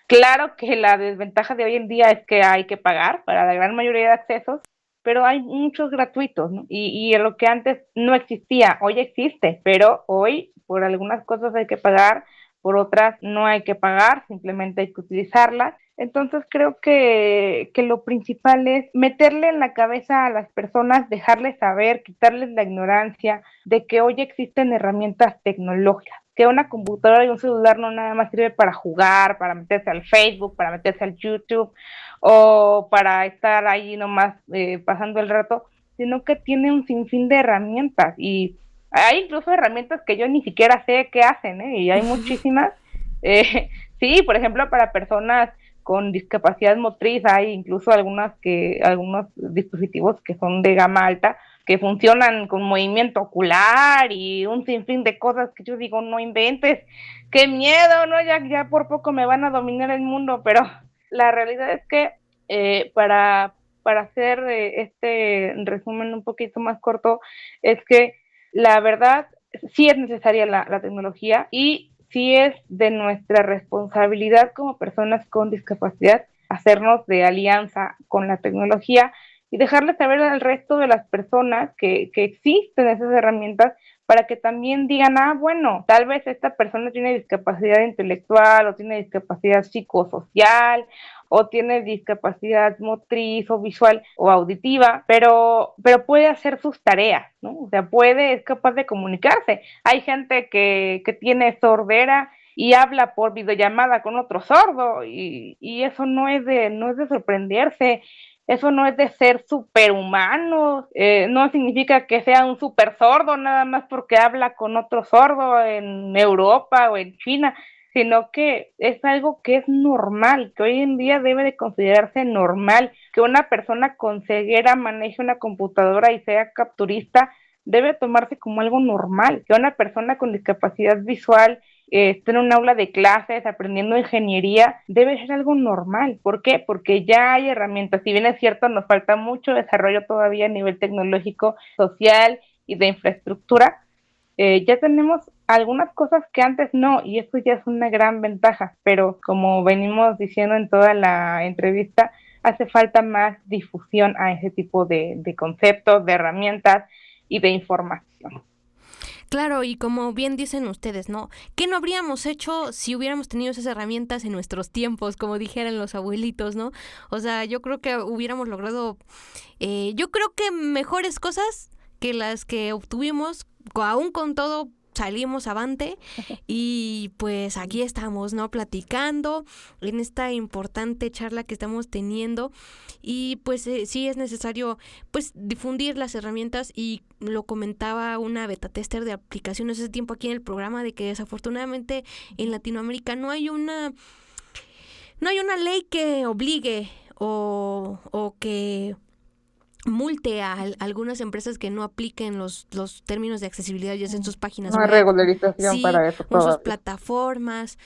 claro que la desventaja de hoy en día es que hay que pagar para la gran mayoría de accesos, pero hay muchos gratuitos, ¿no? Y lo que antes no existía, hoy existe, pero hoy por algunas cosas hay que pagar, por otras no hay que pagar, simplemente hay que utilizarlas. Entonces creo que lo principal es meterle en la cabeza a las personas, dejarles saber, quitarles la ignorancia de que hoy existen herramientas tecnológicas, que una computadora y un celular no nada más sirve para jugar, para meterse al Facebook, para meterse al YouTube o para estar ahí nomás pasando el rato, sino que tiene un sinfín de herramientas y hay incluso herramientas que yo ni siquiera sé qué hacen, y hay muchísimas. Sí, por ejemplo, para personas con discapacidad motriz hay incluso algunos dispositivos que son de gama alta que funcionan con movimiento ocular y un sinfín de cosas que yo digo, no inventes, qué miedo, ¿no? Ya por poco me van a dominar el mundo, pero la realidad es que para hacer este resumen un poquito más corto, es que la verdad sí es necesaria la tecnología y sí es de nuestra responsabilidad como personas con discapacidad hacernos de alianza con la tecnología y dejarle saber al resto de las personas que existen esas herramientas para que también digan, bueno, tal vez esta persona tiene discapacidad intelectual o tiene discapacidad psicosocial o tiene discapacidad motriz o visual o auditiva, pero puede hacer sus tareas, ¿no? O sea, es capaz de comunicarse. Hay gente que tiene sordera y habla por videollamada con otro sordo y eso no es de sorprenderse. Eso no es de ser superhumano, no significa que sea un super sordo nada más porque habla con otro sordo en Europa o en China, sino que es algo que es normal, que hoy en día debe de considerarse normal, que una persona con ceguera maneje una computadora y sea capturista, debe tomarse como algo normal, que una persona con discapacidad visual esté en un aula de clases aprendiendo ingeniería, debe ser algo normal. ¿Por qué? Porque ya hay herramientas. Si bien es cierto, nos falta mucho desarrollo todavía a nivel tecnológico, social y de infraestructura, ya tenemos algunas cosas que antes no, y eso ya es una gran ventaja, pero como venimos diciendo en toda la entrevista, hace falta más difusión a ese tipo de conceptos, de herramientas y de información. Claro, y como bien dicen ustedes, ¿no? ¿Qué no habríamos hecho si hubiéramos tenido esas herramientas en nuestros tiempos, como dijeran los abuelitos, ¿no? O sea, yo creo que hubiéramos logrado, yo creo que mejores cosas que las que obtuvimos, aún con todo salimos avante y pues aquí estamos, ¿no? Platicando en esta importante charla que estamos teniendo y pues sí es necesario pues difundir las herramientas y lo comentaba una beta tester de aplicaciones hace tiempo aquí en el programa de que desafortunadamente en Latinoamérica no hay una ley que obligue o que multe a algunas empresas que no apliquen los términos de accesibilidad ya sea en sus páginas No hay web, regularización sí, para eso o en sus todavía. plataformas.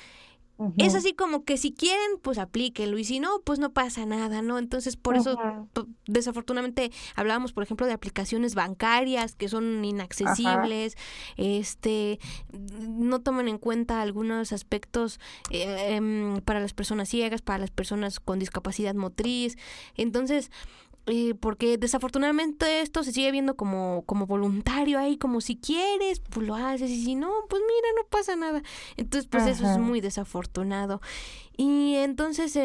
es así como que si quieren, pues aplíquenlo, y si no, pues no pasa nada, ¿no? Entonces, por eso, desafortunadamente, hablábamos, por ejemplo, de aplicaciones bancarias que son inaccesibles, no toman en cuenta algunos aspectos para las personas ciegas, para las personas con discapacidad motriz. Entonces, porque desafortunadamente esto se sigue viendo como voluntario ahí, como si quieres, pues lo haces, y si no, pues mira, no pasa nada. Entonces, pues eso es muy desafortunado. Y entonces,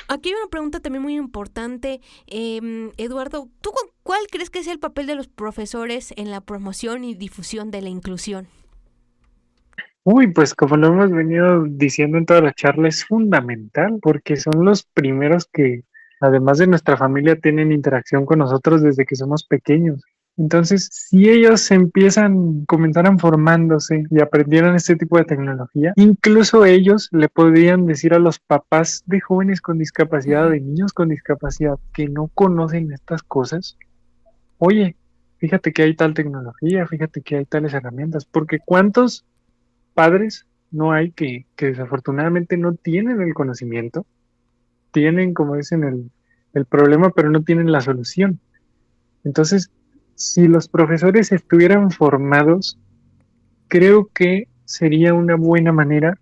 aquí hay una pregunta también muy importante. Eduardo, ¿tú cuál crees que es el papel de los profesores en la promoción y difusión de la inclusión? Uy, pues como lo hemos venido diciendo en toda la charla, es fundamental porque son los primeros que, además de nuestra familia, tienen interacción con nosotros desde que somos pequeños. Entonces, si ellos comenzaran formándose y aprendieran este tipo de tecnología, incluso ellos le podrían decir a los papás de jóvenes con discapacidad, de niños con discapacidad, que no conocen estas cosas, oye, fíjate que hay tal tecnología, fíjate que hay tales herramientas, porque ¿cuántos padres no hay que desafortunadamente no tienen el conocimiento? Tienen, como dicen, el problema, pero no tienen la solución. Entonces, si los profesores estuvieran formados, creo que sería una buena manera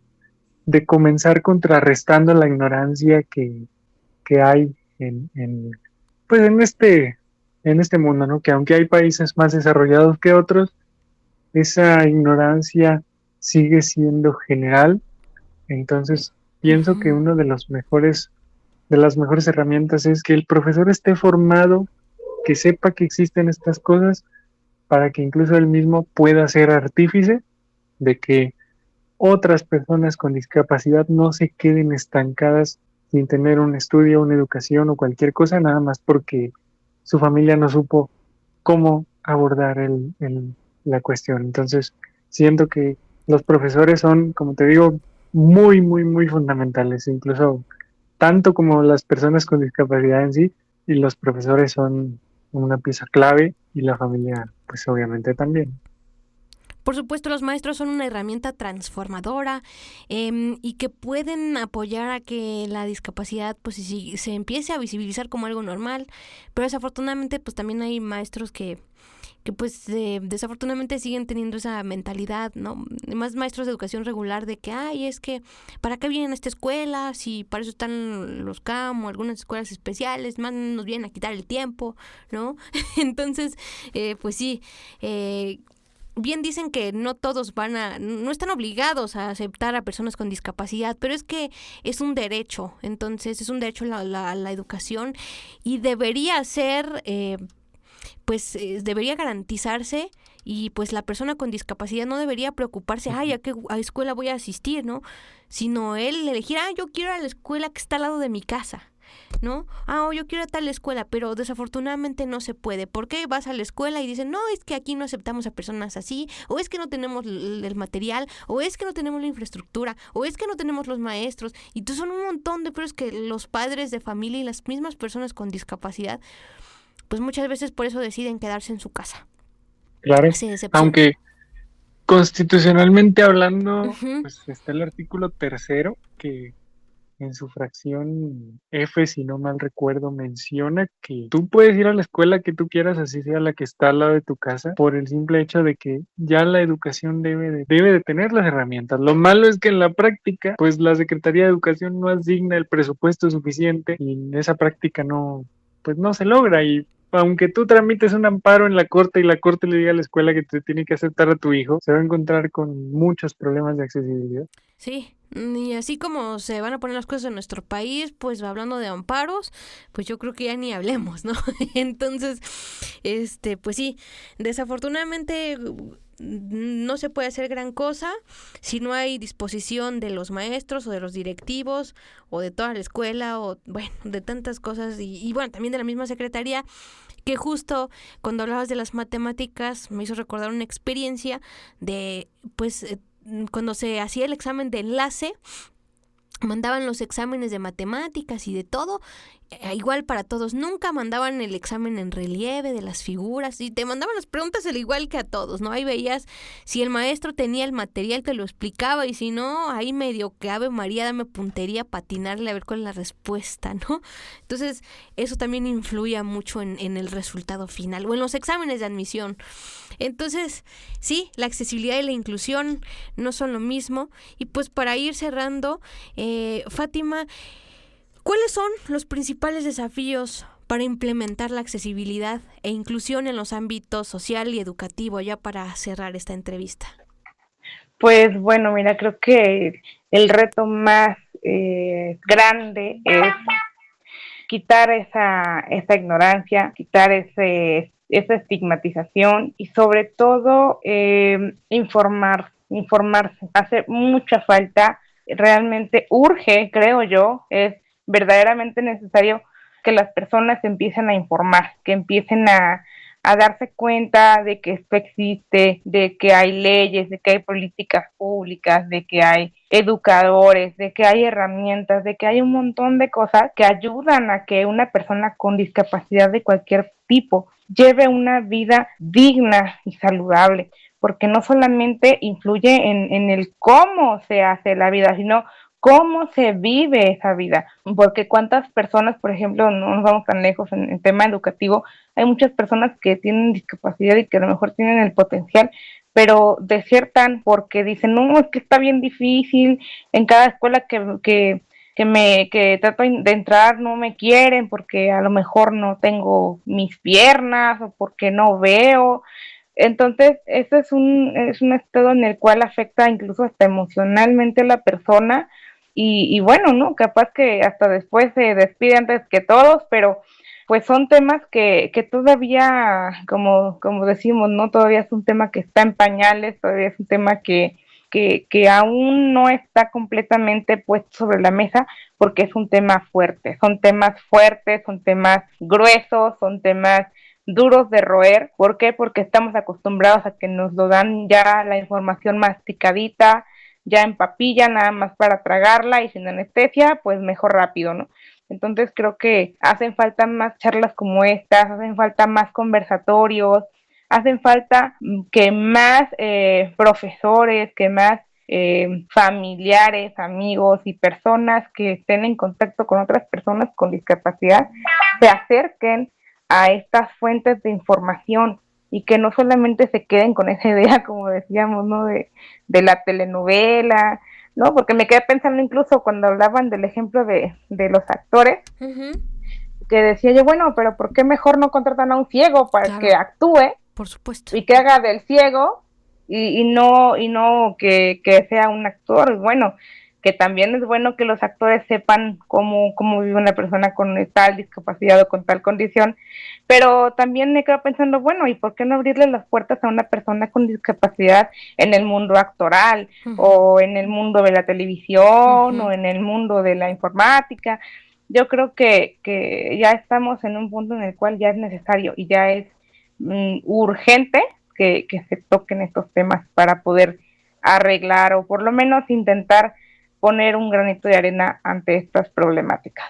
de comenzar contrarrestando la ignorancia que hay pues en este mundo, ¿no? Que aunque hay países más desarrollados que otros, esa ignorancia sigue siendo general. Entonces, pienso que uno de las mejores herramientas es que el profesor esté formado, que sepa que existen estas cosas, para que incluso él mismo pueda ser artífice de que otras personas con discapacidad no se queden estancadas sin tener un estudio, una educación o cualquier cosa, nada más porque su familia no supo cómo abordar la cuestión. Entonces, siento que los profesores son, como te digo, muy, muy, muy fundamentales, incluso tanto como las personas con discapacidad en sí, y los profesores son una pieza clave, y la familia, pues obviamente también. Por supuesto, los maestros son una herramienta transformadora y que pueden apoyar a que la discapacidad pues se empiece a visibilizar como algo normal, pero desafortunadamente pues también hay maestros que pues desafortunadamente siguen teniendo esa mentalidad, ¿no? Más maestros de educación regular de que, ay, es que, ¿para qué vienen a esta escuela? Si para eso están los CAM o algunas escuelas especiales, más nos vienen a quitar el tiempo, ¿no? Entonces, pues sí, bien dicen que no todos no están obligados a aceptar a personas con discapacidad, pero es que es un derecho, entonces es un derecho a la educación, y debería ser, pues debería garantizarse, y pues la persona con discapacidad no debería preocuparse, ay, ¿a qué escuela voy a asistir?, ¿no? Sino él elegir, yo quiero ir a la escuela que está al lado de mi casa, ¿no? Yo quiero ir a tal escuela, pero desafortunadamente no se puede. ¿Por qué? Vas a la escuela y dicen, no, es que aquí no aceptamos a personas así, o es que no tenemos el material, o es que no tenemos la infraestructura, o es que no tenemos los maestros, y entonces son un montón de pruebas que los padres de familia y las mismas personas con discapacidad, pues muchas veces por eso deciden quedarse en su casa. Claro, aunque constitucionalmente hablando, pues está el artículo 3 que en su fracción F, si no mal recuerdo, menciona que tú puedes ir a la escuela que tú quieras, así sea la que está al lado de tu casa, por el simple hecho de que ya la educación debe de tener las herramientas. Lo malo es que en la práctica, pues la Secretaría de Educación no asigna el presupuesto suficiente, y en esa práctica no se logra. Y aunque tú tramites un amparo en la corte y la corte le diga a la escuela que te tiene que aceptar a tu hijo, se va a encontrar con muchos problemas de accesibilidad. Sí, y así como se van a poner las cosas en nuestro país, pues hablando de amparos, pues yo creo que ya ni hablemos, ¿no? Entonces, pues sí, desafortunadamente no se puede hacer gran cosa si no hay disposición de los maestros o de los directivos o de toda la escuela, o bueno, de tantas cosas, y bueno, también de la misma secretaría, que justo cuando hablabas de las matemáticas me hizo recordar una experiencia de, pues, cuando se hacía el examen de enlace, mandaban los exámenes de matemáticas y de todo, igual para todos, nunca mandaban el examen en relieve de las figuras y te mandaban las preguntas al igual que a todos, ¿no? Ahí veías si el maestro tenía el material, te lo explicaba, y si no, ahí medio que Ave María, dame puntería, patinarle a ver cuál es la respuesta, ¿no? Entonces, eso también influía mucho en el resultado final o en los exámenes de admisión. Entonces, sí, la accesibilidad y la inclusión no son lo mismo. Y pues para ir cerrando, Fátima, ¿cuáles son los principales desafíos para implementar la accesibilidad e inclusión en los ámbitos social y educativo, ya para cerrar esta entrevista? Pues bueno, mira, creo que el reto más grande es quitar esa ignorancia, quitar esa estigmatización y sobre todo informarse. Hace mucha falta, realmente urge, creo yo, es verdaderamente necesario que las personas empiecen a informar, que empiecen a darse cuenta de que esto existe, de que hay leyes, de que hay políticas públicas, de que hay educadores, de que hay herramientas, de que hay un montón de cosas que ayudan a que una persona con discapacidad de cualquier tipo lleve una vida digna y saludable, porque no solamente influye en el cómo se hace la vida, sino cómo se vive esa vida, porque cuántas personas, por ejemplo, no nos vamos tan lejos en el tema educativo, hay muchas personas que tienen discapacidad y que a lo mejor tienen el potencial, pero desertan porque dicen, no, es que está bien difícil, en cada escuela que trato de entrar no me quieren porque a lo mejor no tengo mis piernas o porque no veo. Entonces, eso es un estado en el cual afecta incluso hasta emocionalmente a la persona y bueno, ¿no? Capaz que hasta después se despide antes que todos, pero pues son temas que todavía, como decimos, ¿no? Todavía es un tema que está en pañales, todavía es un tema que aún no está completamente puesto sobre la mesa porque es un tema fuerte, son temas gruesos, son temas duros de roer. ¿Por qué? Porque estamos acostumbrados a que nos lo dan ya la información masticadita, ya en papilla, nada más para tragarla y sin anestesia, pues mejor rápido, ¿no? Entonces creo que hacen falta más charlas como estas, hacen falta más conversatorios, hacen falta que más profesores, que más familiares, amigos y personas que estén en contacto con otras personas con discapacidad se acerquen a estas fuentes de información y que no solamente se queden con esa idea, como decíamos, ¿no? de la telenovela, ¿no? Porque me quedé pensando incluso cuando hablaban del ejemplo de los actores, uh-huh, que decía yo, bueno, pero ¿por qué mejor no contratan a un ciego para que actúe? Por supuesto. Y que haga del ciego y no que sea un actor. Bueno, que también es bueno que los actores sepan cómo vive una persona con tal discapacidad o con tal condición, pero también me quedo pensando, bueno, ¿y por qué no abrirle las puertas a una persona con discapacidad en el mundo actoral, uh-huh, o en el mundo de la televisión, uh-huh, o en el mundo de la informática? Yo creo que ya estamos en un punto en el cual ya es necesario y ya es urgente que se toquen estos temas para poder arreglar o por lo menos intentar poner un granito de arena ante estas problemáticas.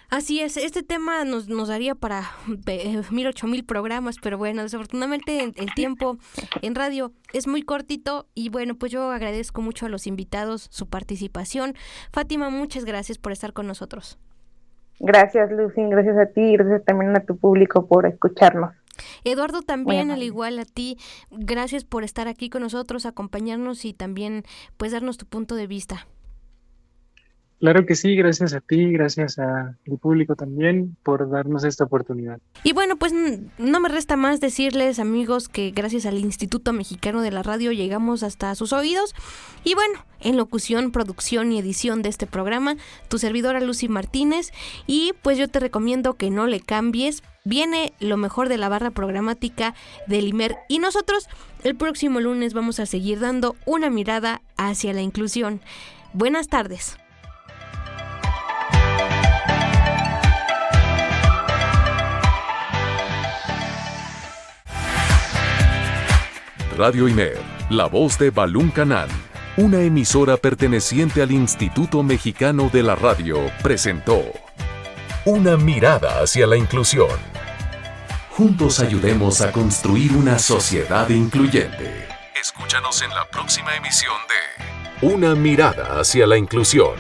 Así es, este tema nos daría para 8,000 programas, pero bueno, desafortunadamente el tiempo en radio es muy cortito y bueno, pues yo agradezco mucho a los invitados su participación. Fátima, muchas gracias por estar con nosotros. Gracias, Lucy, gracias a ti y gracias también a tu público por escucharnos. Eduardo, también al igual a ti, gracias por estar aquí con nosotros, acompañarnos y también pues darnos tu punto de vista. Claro que sí, gracias a ti, gracias al público también por darnos esta oportunidad. Y bueno, pues no me resta más decirles, amigos, que gracias al Instituto Mexicano de la Radio llegamos hasta sus oídos. Y bueno, en locución, producción y edición de este programa, tu servidora Lucy Martínez. Y pues yo te recomiendo que no le cambies. Viene lo mejor de la barra programática del IMER. Y nosotros el próximo lunes vamos a seguir dando una mirada hacia la inclusión. Buenas tardes. Radio IMER, la voz de Balún Canán, una emisora perteneciente al Instituto Mexicano de la Radio, presentó Una mirada hacia la inclusión. Juntos ayudemos a construir una sociedad incluyente. Escúchanos en la próxima emisión de Una mirada hacia la inclusión.